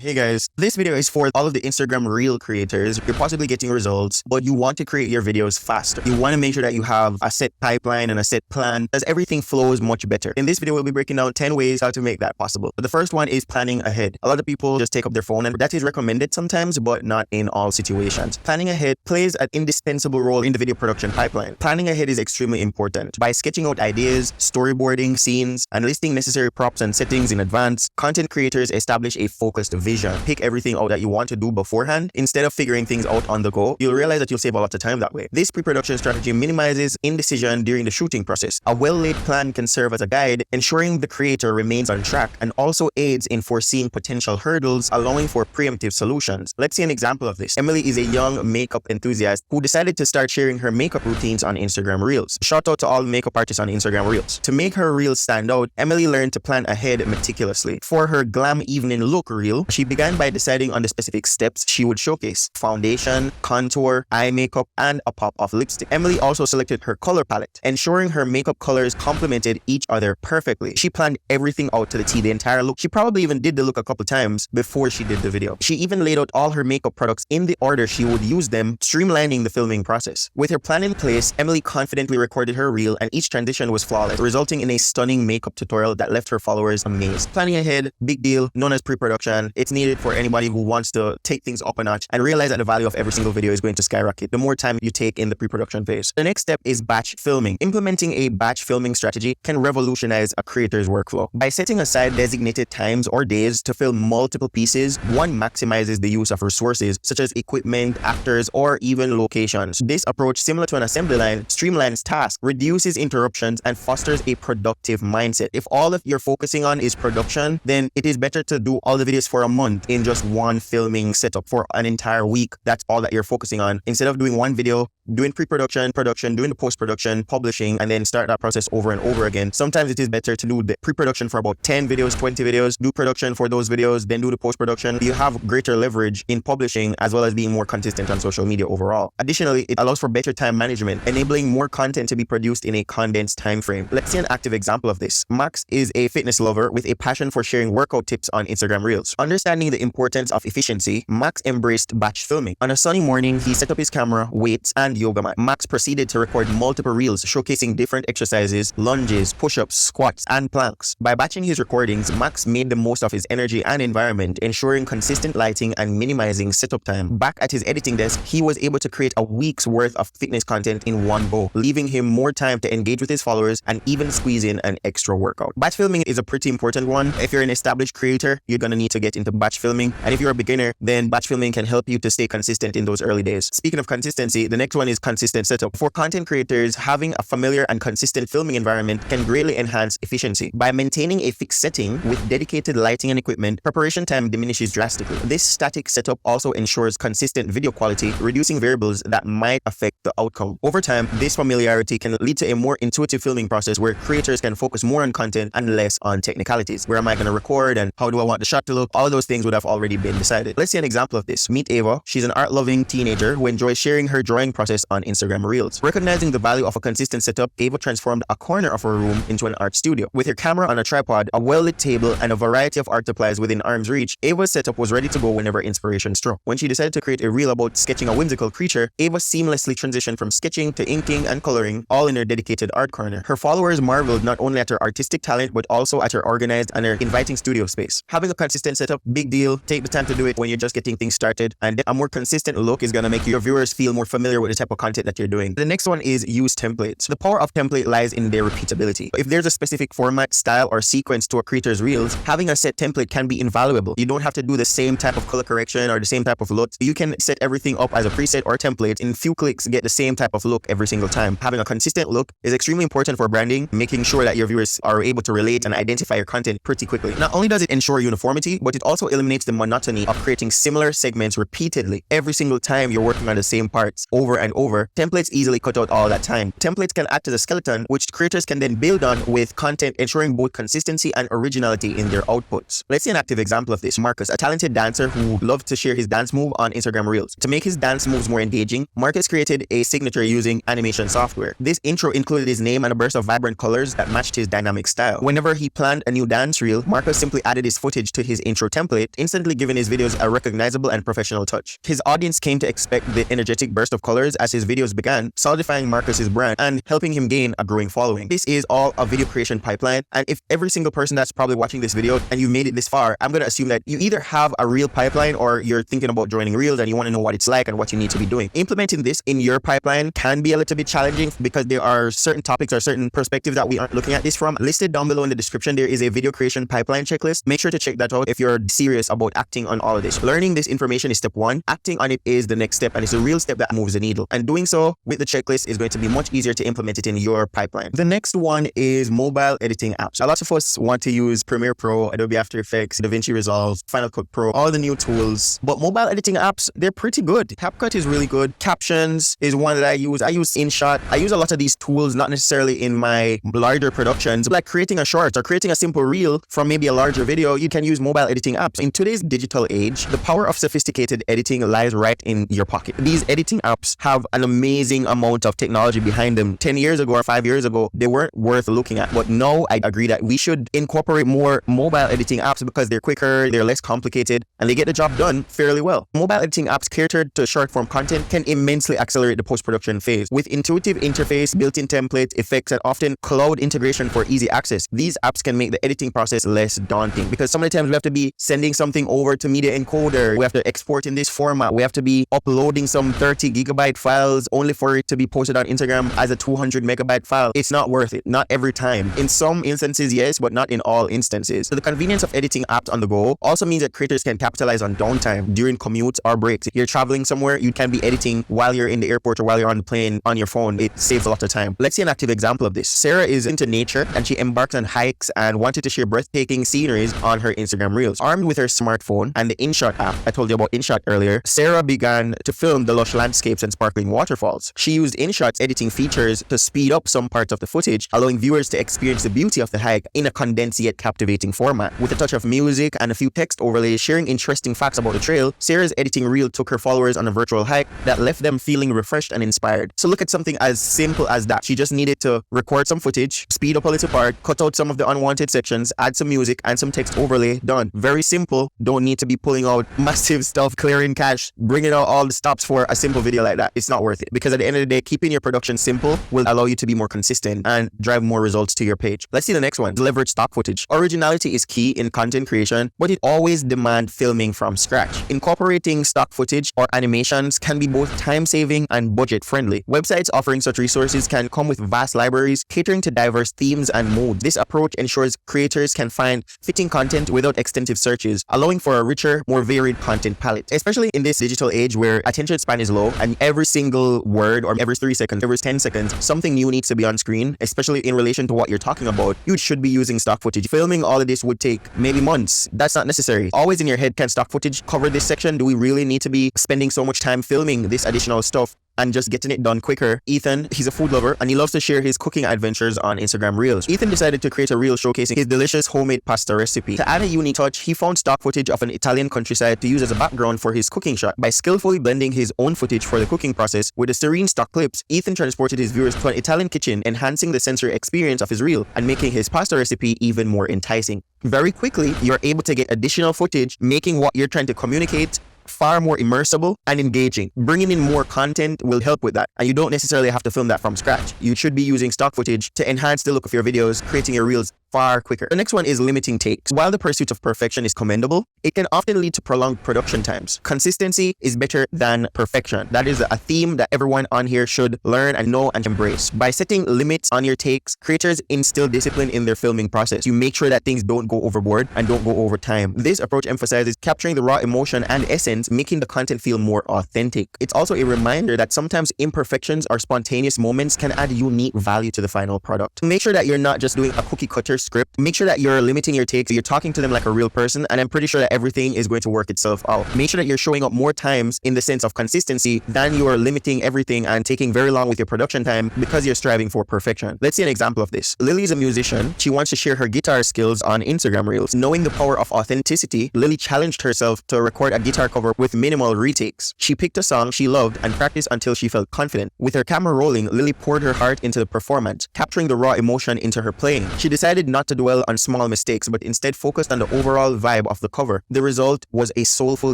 Hey guys, this video is for all of the Instagram Reel creators. You're possibly getting results, but you want to create your videos faster. You want to make sure that you have a set pipeline and a set plan as everything flows much better. In this video, we'll be breaking down 10 ways how to make that possible. But the first one is planning ahead. A lot of people just take up their phone, and that is recommended sometimes, but not in all situations. Planning ahead plays an indispensable role in the video production pipeline. Planning ahead is extremely important. By sketching out ideas, storyboarding scenes, and listing necessary props and settings in advance, content creators establish a focused vision. Pick everything out that you want to do beforehand instead of figuring things out on the go. You'll realize that you'll save a lot of time that way. This pre-production strategy minimizes indecision during the shooting process. A well-laid plan can serve as a guide, ensuring the creator remains on track, and also aids in foreseeing potential hurdles, allowing for preemptive solutions. Let's see an example of this. Emily is a young makeup enthusiast who decided to start sharing her makeup routines on Instagram Reels. Shout out to all makeup artists on Instagram Reels. To make her reels stand out, Emily learned to plan ahead meticulously. For her glam evening look reel, she began by deciding on the specific steps she would showcase: foundation, contour, eye makeup, and a pop of lipstick. Emily also selected her color palette, ensuring her makeup colors complemented each other perfectly. She planned everything out to the T, the entire look. She probably even did the look a couple times before she did the video. She even laid out all her makeup products in the order she would use them, streamlining the filming process. With her plan in place, Emily confidently recorded her reel, and each transition was flawless, resulting in a stunning makeup tutorial that left her followers amazed. Planning ahead, big deal, known as pre-production. It's needed for anybody who wants to take things up a notch and realize that the value of every single video is going to skyrocket the more time you take in the pre-production phase. The next step is batch filming. Implementing a batch filming strategy can revolutionize a creator's workflow. By setting aside designated times or days to film multiple pieces, one maximizes the use of resources such as equipment, actors, or even locations. This approach, similar to an assembly line, streamlines tasks, reduces interruptions, and fosters a productive mindset. If all that you're focusing on is production, then it is better to do all the videos for a month in just one filming setup for an entire week. That's all that you're focusing on, instead of doing one video, doing pre-production, production, doing the post-production, publishing, and then start that process over and over again. Sometimes it is better to do the pre-production for about 10 videos, 20 videos, do production for those videos, then do the post-production. You have greater leverage in publishing as well as being more consistent on social media overall. Additionally, it allows for better time management, enabling more content to be produced in a condensed time frame. Let's see an active example of this. Max is a fitness lover with a passion for sharing workout tips on Instagram Reels. Understanding the importance of efficiency, Max embraced batch filming. On a sunny morning, he set up his camera, weights, and yoga mat. Max proceeded to record multiple reels showcasing different exercises, lunges, push-ups, squats, and planks. By batching his recordings, Max made the most of his energy and environment, ensuring consistent lighting and minimizing setup time. Back at his editing desk, he was able to create a week's worth of fitness content in one go, leaving him more time to engage with his followers and even squeeze in an extra workout. Batch filming is a pretty important one. If you're an established creator, you're gonna need to get into batch filming, and if you're a beginner, then batch filming can help you to stay consistent in those early days. Speaking of consistency, the next one is consistent setup. For content creators, having a familiar and consistent filming environment can greatly enhance efficiency. By maintaining a fixed setting with dedicated lighting and equipment, preparation time diminishes drastically. This static setup also ensures consistent video quality, reducing variables that might affect the outcome. Over time, this familiarity can lead to a more intuitive filming process where creators can focus more on content and less on technicalities. Where am I going to record and how do I want the shot to look? All of those things would have already been decided. Let's see an example of this. Meet Ava. She's an art-loving teenager who enjoys sharing her drawing process on Instagram Reels. Recognizing the value of a consistent setup, Ava transformed a corner of her room into an art studio. With her camera on a tripod, a well-lit table, and a variety of art supplies within arm's reach, Ava's setup was ready to go whenever inspiration struck. When she decided to create a reel about sketching a whimsical creature, Ava seamlessly transitioned from sketching to inking and coloring, all in her dedicated art corner. Her followers marveled not only at her artistic talent, but also at her organized and her inviting studio space. Having a consistent setup, big deal. Take the time to do it when you're just getting things started, and a more consistent look is going to make your viewers feel more familiar with the type of content that you're doing. The next one is use templates. The power of template lies in their repeatability. If there's a specific format, style, or sequence to a creator's reels, having a set template can be invaluable. You don't have to do the same type of color correction or the same type of look. You can set everything up as a preset or template. In few clicks, get the same type of look every single time. Having a consistent look is extremely important for branding, making sure that your viewers are able to relate and identify your content pretty quickly. Not only does it ensure uniformity, but it also eliminates the monotony of creating similar segments repeatedly every single time you're working on the same parts over and spend over, templates easily cut out all that time. Templates can act as a skeleton, which creators can then build on with content, ensuring both consistency and originality in their outputs. Let's see an active example of this. Marcus, a talented dancer who loves to share his dance move on Instagram Reels. To make his dance moves more engaging, Marcus created a signature using animation software. This intro included his name and a burst of vibrant colors that matched his dynamic style. Whenever he planned a new dance reel, Marcus simply added his footage to his intro template, instantly giving his videos a recognizable and professional touch. His audience came to expect the energetic burst of colors as his videos began, solidifying Marcus's brand and helping him gain a growing following. This is all a video creation pipeline, and if every single person that's probably watching this video and you've made it this far, I'm going to assume that you either have a reel pipeline or you're thinking about joining Reels and you want to know what it's like and what you need to be doing. Implementing this in your pipeline can be a little bit challenging because there are certain topics or certain perspectives that we aren't looking at this from. Listed down below in the description, there is a video creation pipeline checklist. Make sure to check that out if you're serious about acting on all of this. Learning this information is step one. Acting on it is the next step, and it's a real step that moves the needle. And doing so with the checklist is going to be much easier to implement it in your pipeline. The next one is mobile editing apps. A lot of us want to use Premiere Pro, Adobe After Effects, DaVinci Resolve, Final Cut Pro, all the new tools. But mobile editing apps, they're pretty good. CapCut is really good. Captions is one that I use. I use InShot. I use a lot of these tools, not necessarily in my larger productions, like creating a short or creating a simple reel from maybe a larger video. You can use mobile editing apps. In today's digital age, the power of sophisticated editing lies right in your pocket. These editing apps have an amazing amount of technology behind them. 10 years ago or 5 years ago, they weren't worth looking at. But now I agree that we should incorporate more mobile editing apps because they're quicker, they're less complicated, and they get the job done fairly well. Mobile editing apps catered to short form content can immensely accelerate the post-production phase. With intuitive interface, built-in templates, effects, and often cloud integration for easy access, these apps can make the editing process less daunting because some of the times we have to be sending something over to media encoder, we have to export in this format, we have to be uploading some 30 gigabyte files only for it to be posted on Instagram as a 200 megabyte file. It's not worth it, not every time. In some instances, yes, but not in all instances. So the convenience of editing apps on the go also means that creators can capitalize on downtime during commutes or breaks. If you're traveling somewhere, you can be editing while you're in the airport or while you're on the plane on your phone. It saves a lot of time. Let's see an active example of this. Sarah is into nature and she embarked on hikes and wanted to share breathtaking sceneries on her Instagram Reels. Armed with her smartphone and the InShot app, I told you about InShot earlier, Sarah began to film the lush landscapes and sparkling waterfalls. She used InShot's editing features to speed up some parts of the footage, allowing viewers to experience the beauty of the hike in a condensed yet captivating format. With a touch of music and a few text overlays sharing interesting facts about the trail, Sarah's editing reel took her followers on a virtual hike that left them feeling refreshed and inspired. So look at something as simple as that. She just needed to record some footage, speed up a little part, cut out some of the unwanted sections, add some music and some text overlay. Done. Very simple. Don't need to be pulling out massive stuff, clearing cache, bringing out all the stops for a simple video like that. It's not worth it because at the end of the day, keeping your production simple will allow you to be more consistent and drive more results to your page. Let's see the next one. Leverage stock footage. Originality is key in content creation, but it always demands filming from scratch. Incorporating stock footage or animations can be both time-saving and budget-friendly. Websites offering such resources can come with vast libraries catering to diverse themes and modes. This approach ensures creators can find fitting content without extensive searches, allowing for a richer, more varied content palette. Especially in this digital age where attention span is low and every single word or every 3 seconds, every 10 seconds, something new needs to be on screen, especially in relation to what you're talking about, you should be using stock footage. Filming all of this would take maybe months. That's not necessary. Always in your head, can stock footage cover this section? Do we really need to be spending so much time filming this additional stuff and just getting it done quicker? Ethan, he's a food lover and he loves to share his cooking adventures on Instagram Reels. Ethan decided to create a reel showcasing his delicious homemade pasta recipe. To add a unique touch, he found stock footage of an Italian countryside to use as a background for his cooking shot. By skillfully blending his own footage for the cooking process with the serene stock clips, Ethan transported his viewers to an Italian kitchen, enhancing the sensory experience of his reel and making his pasta recipe even more enticing. Very quickly, you're able to get additional footage, making what you're trying to communicate far more immersible and engaging. Bringing in more content will help with that, and you don't necessarily have to film that from scratch. You should be using stock footage to enhance the look of your videos, creating your reels far quicker. The next one is limiting takes. While the pursuit of perfection is commendable, it can often lead to prolonged production times. Consistency is better than perfection. That is a theme that everyone on here should learn and know and embrace. By setting limits on your takes, creators instill discipline in their filming process. You make sure that things don't go overboard and don't go over time. This approach emphasizes capturing the raw emotion and essence making the content feel more authentic. It's also a reminder that sometimes imperfections or spontaneous moments can add unique value to the final product. Make sure that you're not just doing a cookie cutter script. Make sure that you're limiting your takes. You're talking to them like a real person, and I'm pretty sure that everything is going to work itself out. Make sure that you're showing up more times in the sense of consistency than you are limiting everything and taking very long with your production time because you're striving for perfection. Let's see an example of this. Lily is a musician. She wants to share her guitar skills on Instagram Reels. Knowing the power of authenticity, Lily challenged herself to record a guitar cover with minimal retakes. She picked a song she loved and practiced until she felt confident. With her camera rolling, Lily poured her heart into the performance, capturing the raw emotion into her playing. She decided not to dwell on small mistakes, but instead focused on the overall vibe of the cover. The result was a soulful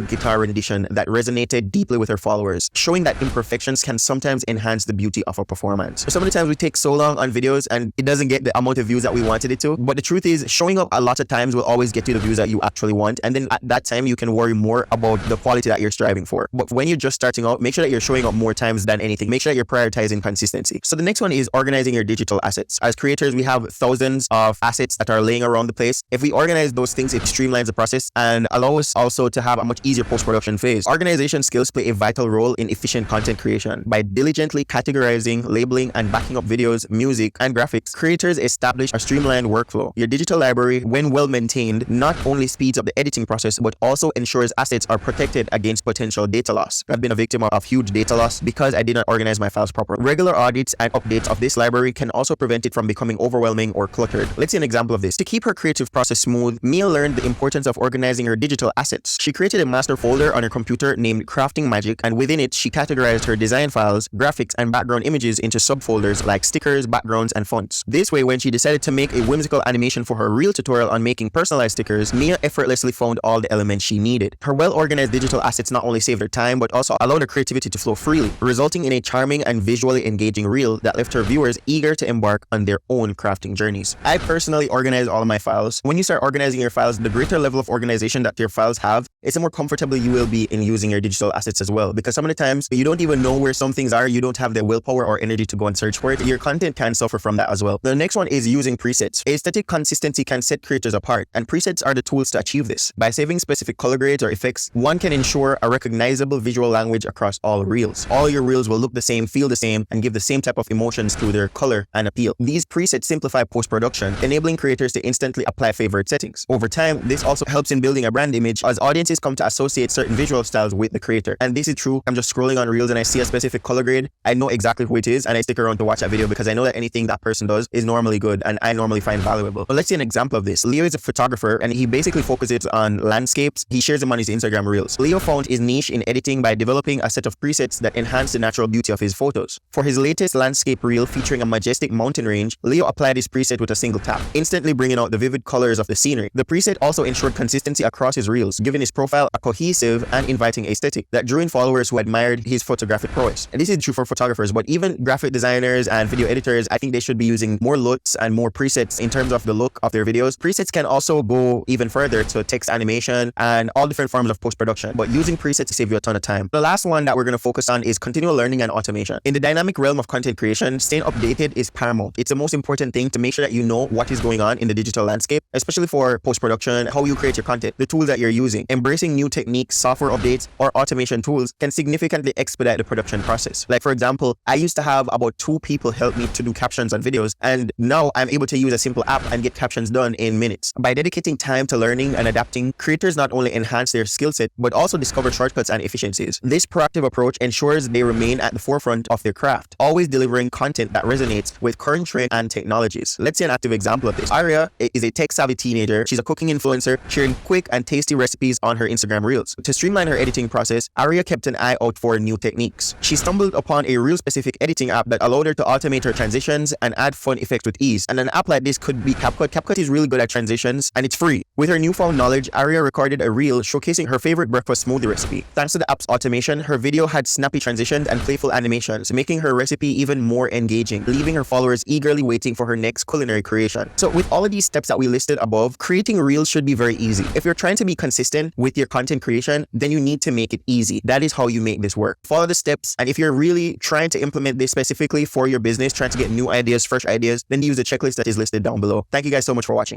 guitar rendition that resonated deeply with her followers, showing that imperfections can sometimes enhance the beauty of a performance. So many times we take so long on videos and it doesn't get the amount of views that we wanted it to, but the truth is showing up a lot of times will always get you the views that you actually want, and then at that time you can worry more about the quality that you're striving for. But when you're just starting out, make sure that you're showing up more times than anything. Make sure that you're prioritizing consistency. So the next one is organizing your digital assets. As creators, we have thousands of assets that are laying around the place. If we organize those things, it streamlines the process and allows us also to have a much easier post-production phase. Organization skills play a vital role in efficient content creation. By diligently categorizing, labeling, and backing up videos, music, and graphics, creators establish a streamlined workflow. Your digital library, when well maintained, not only speeds up the editing process, but also ensures assets are protected against potential data loss. I've been a victim of huge data loss because I did not organize my files properly. Regular audits and updates of this library can also prevent it from becoming overwhelming or cluttered. Let's see an example of this. To keep her creative process smooth, Mia learned the importance of organizing her digital assets. She created a master folder on her computer named Crafting Magic, and within it, she categorized her design files, graphics, and background images into subfolders like stickers, backgrounds, and fonts. This way, when she decided to make a whimsical animation for her reel tutorial on making personalized stickers, Mia effortlessly found all the elements she needed. Her well-organized digital assets not only saved her time, but also allowed her creativity to flow freely, resulting in a charming and visually engaging reel that left her viewers eager to embark on their own crafting journeys. I personally organize all of my files. When you start organizing your files, the greater level of organization that your files have, it's the more comfortable you will be in using your digital assets as well. Because some of the times you don't even know where some things are, you don't have the willpower or energy to go and search for it. Your content can suffer from that as well. The next one is using presets. Aesthetic consistency can set creators apart, and presets are the tools to achieve this. By saving specific color grades or effects, one can ensure a recognizable visual language across all reels. All your reels will look the same, feel the same, and give the same type of emotions through their color and appeal. These presets simplify post-production, enabling creators to instantly apply favorite settings. Over time, this also helps in building a brand image as audiences come to associate certain visual styles with the creator. And this is true. I'm just scrolling on reels and I see a specific color grade. I know exactly who it is and I stick around to watch that video because I know that anything that person does is normally good and I normally find valuable. But let's see an example of this. Leo is a photographer and he basically focuses on landscapes. He shares them on his Instagram reels. Leo found his niche in editing by developing a set of presets that enhance the natural beauty of his photos. For his latest landscape reel featuring a majestic mountain range, Leo applied his preset with a single tap, instantly bringing out the vivid colors of the scenery. The preset also ensured consistency across his reels, giving his profile a cohesive and inviting aesthetic that drew in followers who admired his photographic prowess. And this is true for photographers, but even graphic designers and video editors, I think they should be using more LUTs and more presets in terms of the look of their videos. Presets can also go even further to text animation and all different forms of post-production, but using presets to save you a ton of time. The last one that we're going to focus on is continual learning and automation. In the dynamic realm of content creation, staying updated is paramount. It's the most important thing to make sure that you know what is going on in the digital landscape, especially for post-production, how you create your content, the tools that you're using. Embracing new techniques, software updates, or automation tools can significantly expedite the production process. Like for example, I used to have about 2 people help me to do captions on videos, and now I'm able to use a simple app and get captions done in minutes. By dedicating time to learning and adapting, creators not only enhance their skill set, but also discover shortcuts and efficiencies. This proactive approach ensures they remain at the forefront of their craft, always delivering content that resonates with current trends and technologies. Let's see an active example of this. Aria is a tech-savvy teenager. She's a cooking influencer, sharing quick and tasty recipes on her Instagram reels. To streamline her editing process, Aria kept an eye out for new techniques. She stumbled upon a reel-specific editing app that allowed her to automate her transitions and add fun effects with ease. And an app like this could be CapCut. CapCut is really good at transitions and it's free. With her newfound knowledge, Aria recorded a reel showcasing her favorite breakfast smoothie recipe. Thanks to the app's automation, her video had snappy transitions and playful animations, making her recipe even more engaging, leaving her followers eagerly waiting for her next culinary creation. So with all of these steps that we listed above, creating reels should be very easy. If you're trying to be consistent with your content creation, then you need to make it easy. That is how you make this work. Follow the steps, and if you're really trying to implement this specifically for your business, trying to get new ideas, fresh ideas, then use the checklist that is listed down below. Thank you guys so much for watching.